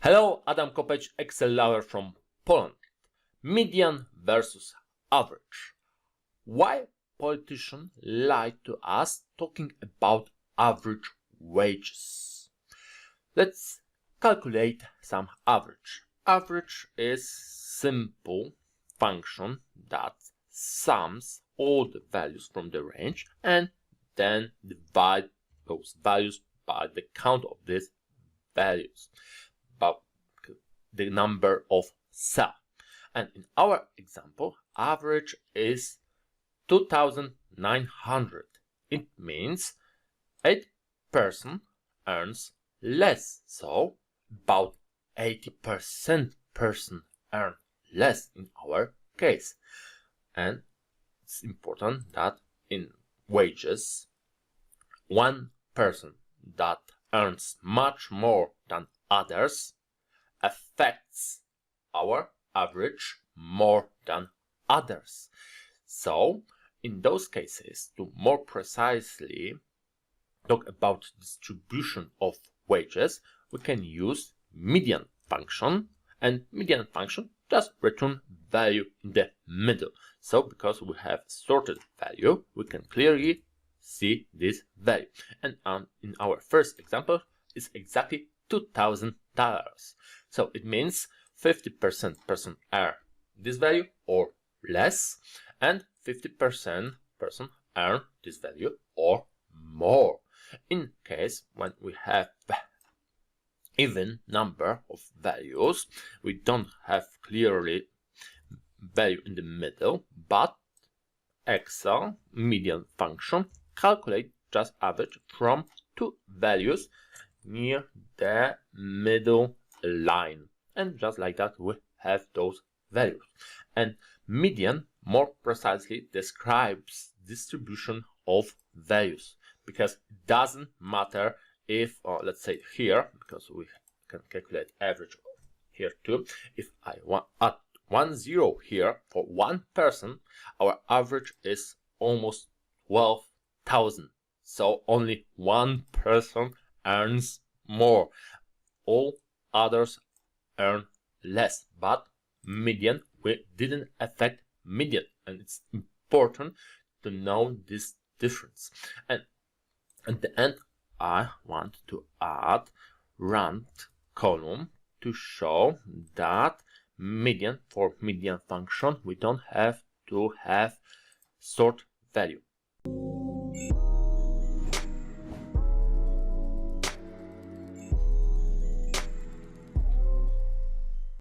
Hello, Adam Kopeć, Excel lover from Poland. Median versus average. Why politicians lie to us talking about average wages? Let's calculate some average. Average is simple function that sums all the values from the range and then divide those values by the count of these values, about the number of cells. And in our example, average is 2,900. It means 8% earns less, so about 80% person earn less in our case. And it's important that in wages, one person that earns much more than others affects our average more than others. So in those cases, to more precisely talk about distribution of wages, we can use median function, and median function just return value in the middle. So because we have sorted value, we can clearly see this value. And in our first example, it's exactly $2,000. So it means 50% person earn this value or less, and 50% person earn this value or more. In case when we have even number of values, we don't have clearly value in the middle, but Excel median function calculate just average from two values near the middle line, and just like that we have those values. And median more precisely describes distribution of values, because it doesn't matter if, let's say here, because we can calculate average here too, if I want add 10 here for one person, our average is almost 12,000. So only one person earns more. All others earn less. But median, we didn't affect median, and it's important to know this difference. And at the end, I want to add rand column to show that median, for median function, we don't have to have sort value.